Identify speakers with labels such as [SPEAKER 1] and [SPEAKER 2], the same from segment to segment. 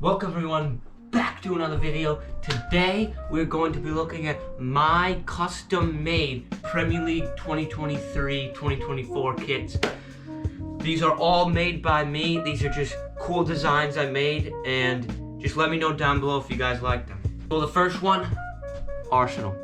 [SPEAKER 1] Welcome everyone back to another video. Today we're going to be looking at my custom-made Premier League 2023-2024 kits. These are all made by me. These are just cool designs I made, and just let me know down below if you guys like them. So the first one, Arsenal.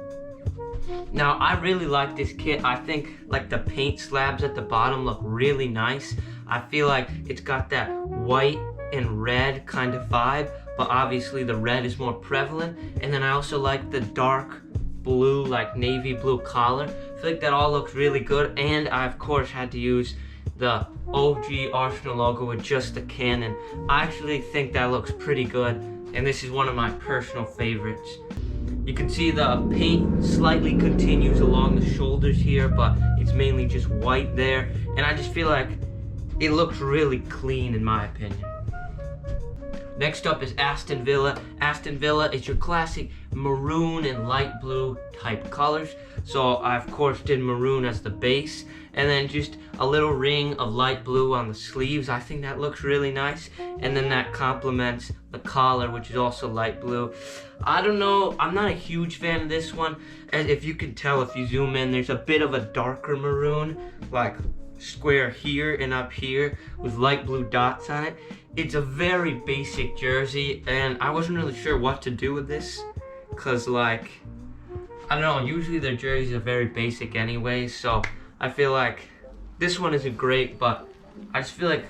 [SPEAKER 1] Now I really like this kit. I think like the paint slabs at the bottom look really nice. I feel like it's got that white and red kind of vibe, but obviously the red is more prevalent. And then I also like the dark blue, like navy blue collar. I feel like that all looks really good. And I of course had to use the OG Arsenal logo with just the cannon. I actually think that looks pretty good, and this is one of my personal favorites. You can see the paint slightly continues along the shoulders here, but it's mainly just white there, and I just feel like it looks really clean in my opinion. Next up is Aston Villa. Aston Villa is your classic maroon and light blue type colors. So I of course did maroon as the base, and then just a little ring of light blue on the sleeves. I think that looks really nice, and then that complements the collar, which is also light blue. I don't know, I'm not a huge fan of this one. As if you can tell if you zoom in, there's a bit of a darker maroon, like square here and up here with light blue dots on it. It's a very basic jersey, and I wasn't really sure what to do with this, cause like, I don't know, usually their jerseys are very basic anyway, so I feel like this one isn't great, but I just feel like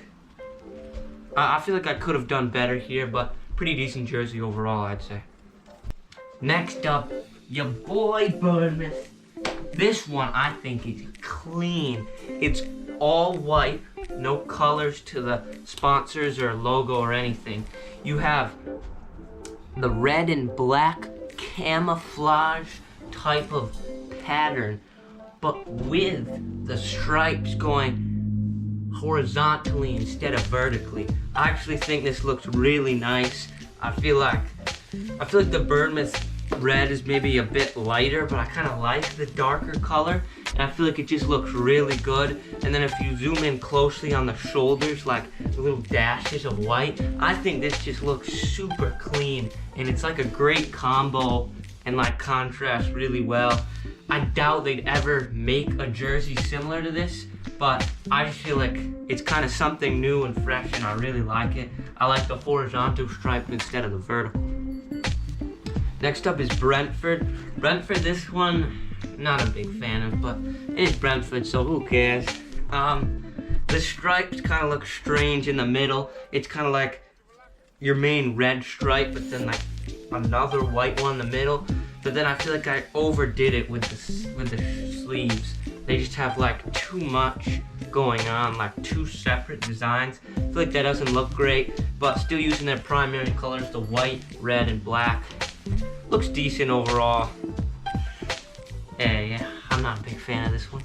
[SPEAKER 1] I could have done better here, but pretty decent jersey overall, I'd say. Next up, your boy Bournemouth. This one I think is clean. It's all white, no colors to the sponsors or logo or anything. You have the red and black camouflage type of pattern, but with the stripes going horizontally instead of vertically. I actually think this looks really nice. I feel like the Bournemouth red is maybe a bit lighter, but I kind of like the darker color, and I feel like it just looks really good. And then if you zoom in closely on the shoulders, like the little dashes of white, I think this just looks super clean, and it's like a great combo and like contrasts really well. I doubt they'd ever make a jersey similar to this, but I just feel like it's kind of something new and fresh, and I really like it. I like the horizontal stripe instead of the vertical. Next up is Brentford. Brentford, this one, not a big fan of, but it is Brentford, so who cares? The stripes kind of look strange in the middle. It's kind of like your main red stripe, but then like another white one in the middle. But then I feel like I overdid it with the sleeves. They just have like too much going on, like two separate designs. I feel like that doesn't look great, but still using their primary colors, the white, red, and black. Looks decent overall. Yeah, I'm not a big fan of this one.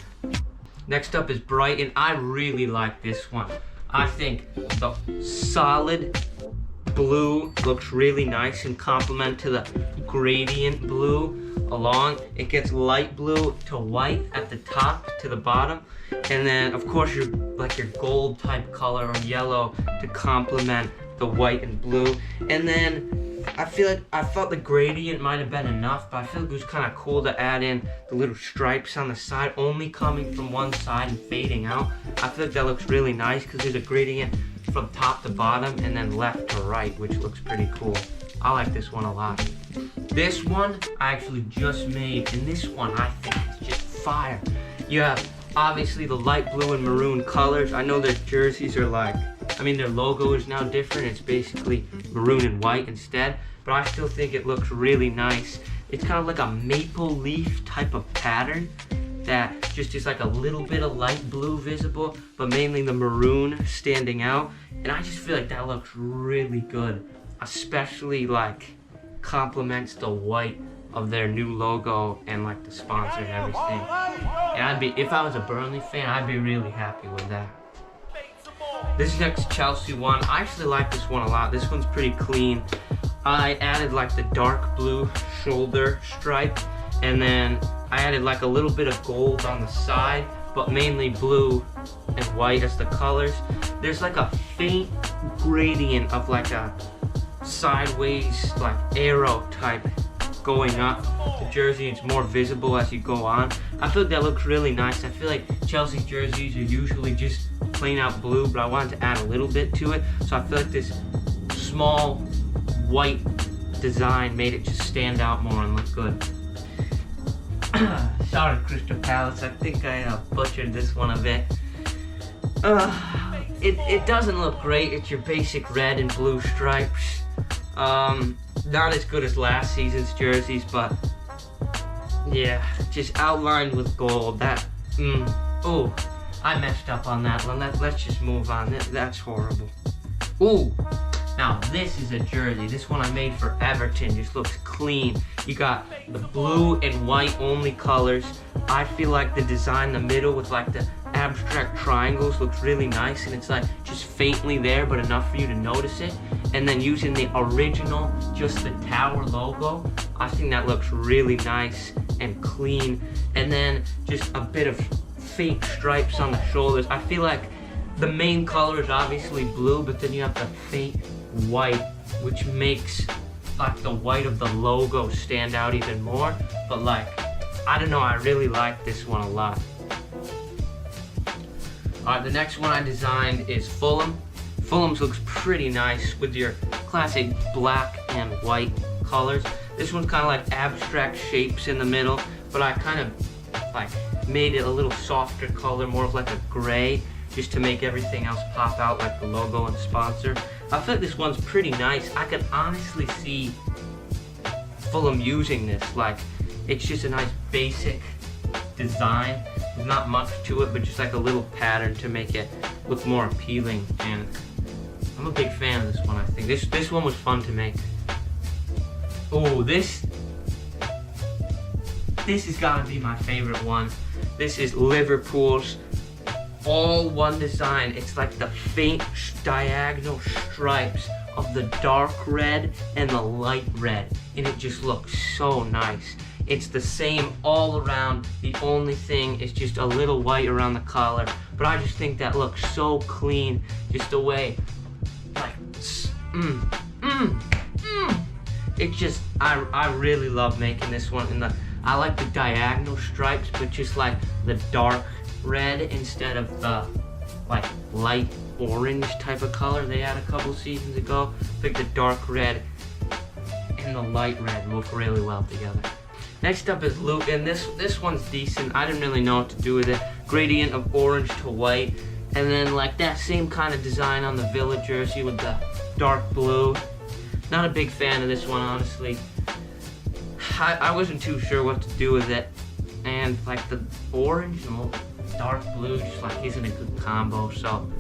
[SPEAKER 1] Next up is Brighton. I really like this one. I think the solid blue looks really nice and complement to the gradient blue along. It gets light blue to white at the top to the bottom, and then of course your gold type color or yellow to complement the white and blue. And then I felt the gradient might have been enough, but I feel like it was kind of cool to add in the little stripes on the side, only coming from one side and fading out. I feel like that looks really nice because there's a gradient from top to bottom and then left to right, which looks pretty cool. I like this one a lot. This one I actually just made, and this one I think is just fire. You have obviously the light blue and maroon colors. I know their jerseys are like, their logo is now different. It's basically maroon and white instead, but I still think it looks really nice. It's kind of like a maple leaf type of pattern that just is like a little bit of light blue visible, but mainly the maroon standing out. And I just feel like that looks really good, especially like complements the white of their new logo and like the sponsor and everything. And if I was a Burnley fan, I'd be really happy with that. This next Chelsea one, I actually like this one a lot. This one's pretty clean. I added like the dark blue shoulder stripe, and then I added like a little bit of gold on the side, but mainly blue and white as the colors. There's like a faint gradient of like a sideways, like arrow type going up the jersey. It's more visible as you go on. I feel like that looks really nice. I feel like Chelsea's jerseys are usually just plain out blue, but I wanted to add a little bit to it. So I feel like this small white design made it just stand out more and look good. Sorry, Crystal Palace. I think I butchered this one a bit. It doesn't look great. It's your basic red and blue stripes. Not as good as last season's jerseys, but yeah, just outlined with gold. That, oh, I messed up on that one. Let's just move on. That's horrible. Ooh, now this is a jersey. This one I made for Everton. Just looks clean. You got the blue and white only colors. I feel like the design in the middle with like the abstract triangles looks really nice, and it's like just faintly there, but enough for you to notice it. And then using the original, just the tower logo, I think that looks really nice and clean. And then just a bit of faint stripes on the shoulders. I feel like the main color is obviously blue, but then you have the faint white, which makes like the white of the logo stand out even more. But like, I don't know, I really like this one a lot. Alright, the next one I designed is Fulham. Fulham's looks pretty nice with your classic black and white colors. This one's kind of like abstract shapes in the middle, but I kind of like made it a little softer color, more of like a gray, just to make everything else pop out like the logo and sponsor. I feel like this one's pretty nice. I could honestly see Fulham using this. Like, it's just a nice basic design. There's not much to it, but just like a little pattern to make it look more appealing. And I'm a big fan of this one. I think this one was fun to make. Oh, this has got to be my favorite one. This is Liverpool's all one design. It's like the faint diagonal stripes of the dark red and the light red, and it just looks so nice. It's the same all around. The only thing is just a little white around the collar, but I just think that looks so clean. Just the way, like, It just, I really love making this one. And I like the diagonal stripes, but just like the dark red instead of the like light orange type of color they had a couple seasons ago. I think the dark red and the light red look really well together. Next up is Luton. This one's decent. I didn't really know what to do with it. Gradient of orange to white, and then like that same kind of design on the Villa jersey with the dark blue. Not a big fan of this one, honestly. I wasn't too sure what to do with it, and like the orange and dark blue just like isn't a good combo, so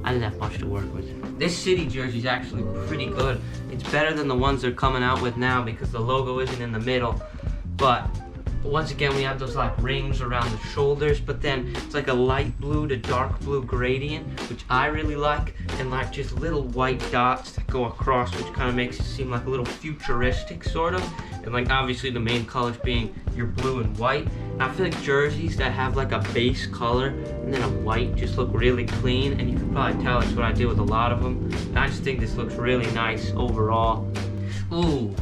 [SPEAKER 1] I didn't have much to work with. This City jersey is actually pretty good. It's better than the ones they're coming out with now because the logo isn't in the middle. But once again, we have those like rings around the shoulders, but then it's like a light blue to dark blue gradient, which I really like, and like just little white dots that go across, which kind of makes it seem like a little futuristic sort of. And like obviously the main colors being your blue and white. And I feel like jerseys that have like a base color and then a white just look really clean, and you can probably tell it's what I did with a lot of them. And I just think this looks really nice overall. Ooh.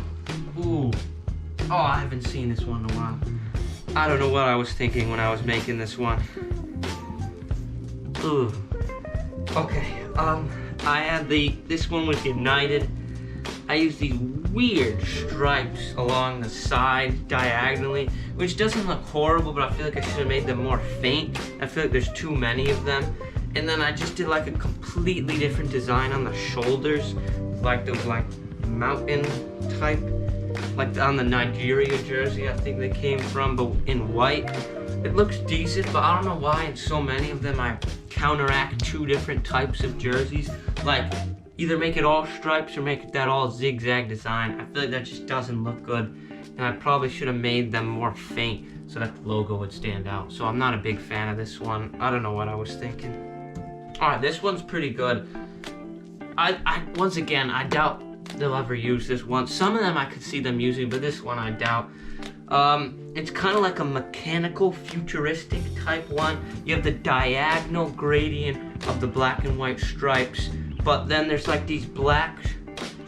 [SPEAKER 1] Oh, I haven't seen this one in a while. I don't know what I was thinking when I was making this one. Ooh. Okay, I had this one was United. I used these weird stripes along the side diagonally, which doesn't look horrible, but I feel like I should have made them more faint. I feel like there's too many of them. And then I just did like a completely different design on the shoulders, like those like mountain type, like on the Nigeria jersey I think they came from, but in white. It looks decent, but I don't know why in so many of them I counteract two different types of jerseys. Like, either make it all stripes or make it that all zigzag design. I feel like that just doesn't look good, and I probably should have made them more faint so that the logo would stand out. So I'm not a big fan of this one. I don't know what I was thinking. Alright, this one's pretty good. Once again, I doubt they'll ever use this one. Some of them I could see them using, but this one I doubt. It's kind of like a mechanical, futuristic type one. You have the diagonal gradient of the black and white stripes, but then there's like these black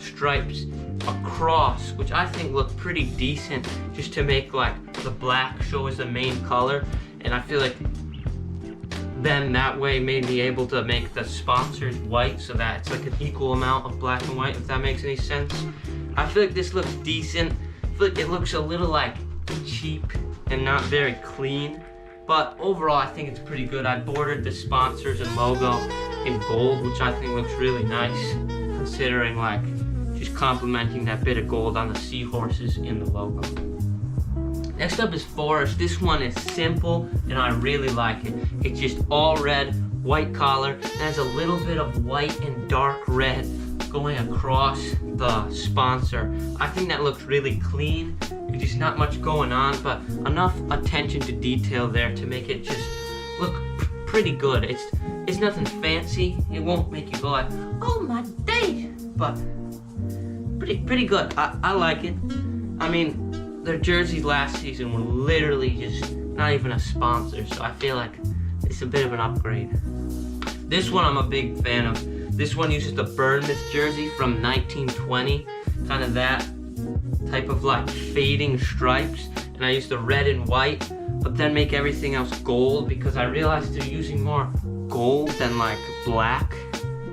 [SPEAKER 1] stripes across, which I think look pretty decent, just to make like the black show as the main color. And I feel like then that way made me able to make the sponsors white, so that it's like an equal amount of black and white, if that makes any sense. I feel like this looks decent. I feel like it looks a little like cheap and not very clean, but overall I think it's pretty good. I bordered the sponsors and logo in gold, which I think looks really nice, considering like just complementing that bit of gold on the seahorses in the logo. Next up is Forest. This one is simple and I really like it. It's just all red, white collar, and has a little bit of white and dark red going across the sponsor. I think that looks really clean. There's just not much going on, but enough attention to detail there to make it just look pretty good. It's nothing fancy. It won't make you go like, oh my days, but pretty good. I like it. I mean, their jerseys last season were literally just not even a sponsor, so I feel like it's a bit of an upgrade. This one I'm a big fan of. This one uses the Bournemouth jersey from 1920, kind of that type of like fading stripes, and I use the red and white, but then make everything else gold, because I realized they're using more gold than like black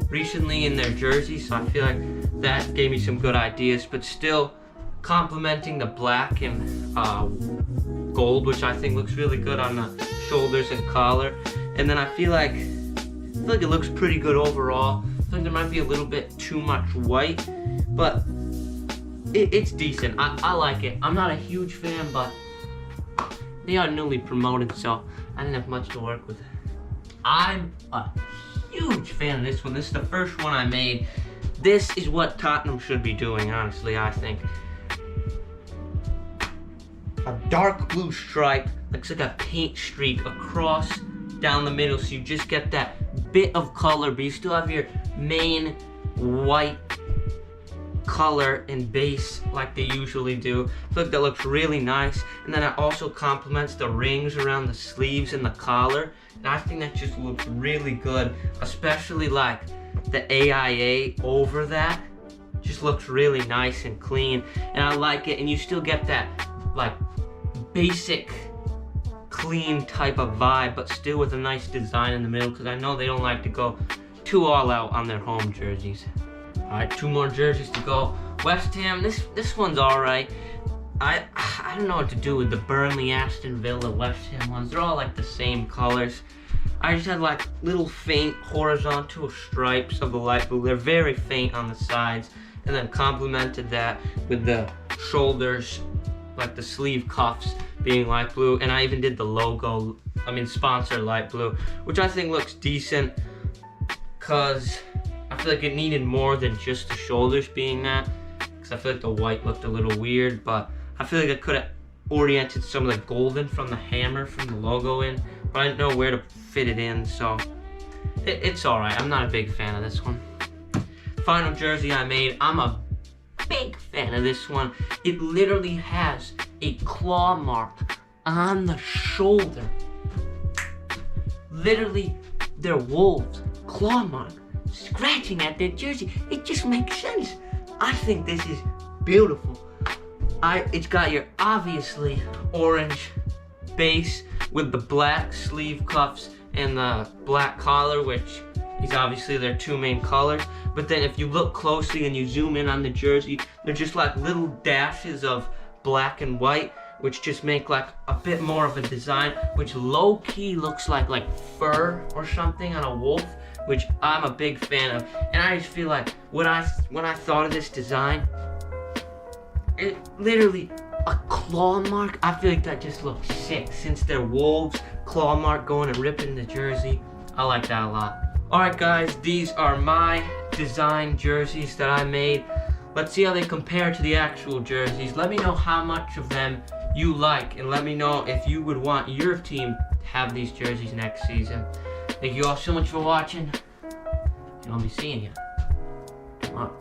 [SPEAKER 1] recently in their jerseys, so I feel like that gave me some good ideas, but still complementing the black and gold, which I think looks really good on the shoulders and collar. And then I feel like it looks pretty good overall. I think there might be a little bit too much white, but it's decent. I like it. I'm not a huge fan, but they are newly promoted, so I didn't have much to work with. I'm a huge fan of this one. This is the first one I made. This is what Tottenham should be doing, honestly, I think. A dark blue stripe, looks like a paint streak across down the middle, so you just get that bit of color, but you still have your main white color and base like they usually do. I feel like that looks really nice, and then it also complements the rings around the sleeves and the collar, and I think that just looks really good, especially like the AIA over that just looks really nice and clean, and I like it. And you still get that like basic clean type of vibe, but still with a nice design in the middle, because I know they don't like to go too all out on their home jerseys. Alright, 2 more jerseys to go. West Ham, this one's alright. I don't know what to do with the Burnley, Aston Villa, West Ham ones. They're all like the same colors. I just had like little faint horizontal stripes of the light blue. They're very faint on the sides, and then complemented that with the shoulders, like the sleeve cuffs being light blue, and I even did the logo, sponsor light blue, which I think looks decent, because I feel like it needed more than just the shoulders being that, because I feel like the white looked a little weird, but I feel like I could have oriented some of the golden from the hammer from the logo in, but I didn't know where to fit it in, so it's alright. I'm not a big fan of this one. Final jersey I made, I'm a big fan of this one. It literally has a claw mark on the shoulder. Literally, they're wolves. Claw mark scratching at their jersey. It just makes sense. I think this is beautiful. It's got your obviously orange base with the black sleeve cuffs and the black collar, which is obviously their 2 main colors. But then if you look closely and you zoom in on the jersey, they're just like little dashes of black and white, which just make like a bit more of a design, which low-key looks like fur or something on a wolf, which I'm a big fan of. And I just feel like when I thought of this design, it literally a claw mark. I feel like that just looks sick, since they're wolves. Claw mark going and ripping the jersey. I like that a lot. Alright guys, these are my design jerseys that I made. Let's see how they compare to the actual jerseys. Let me know how much of them you like, and let me know if you would want your team to have these jerseys next season. Thank you all so much for watching, and I'll be seeing you tomorrow.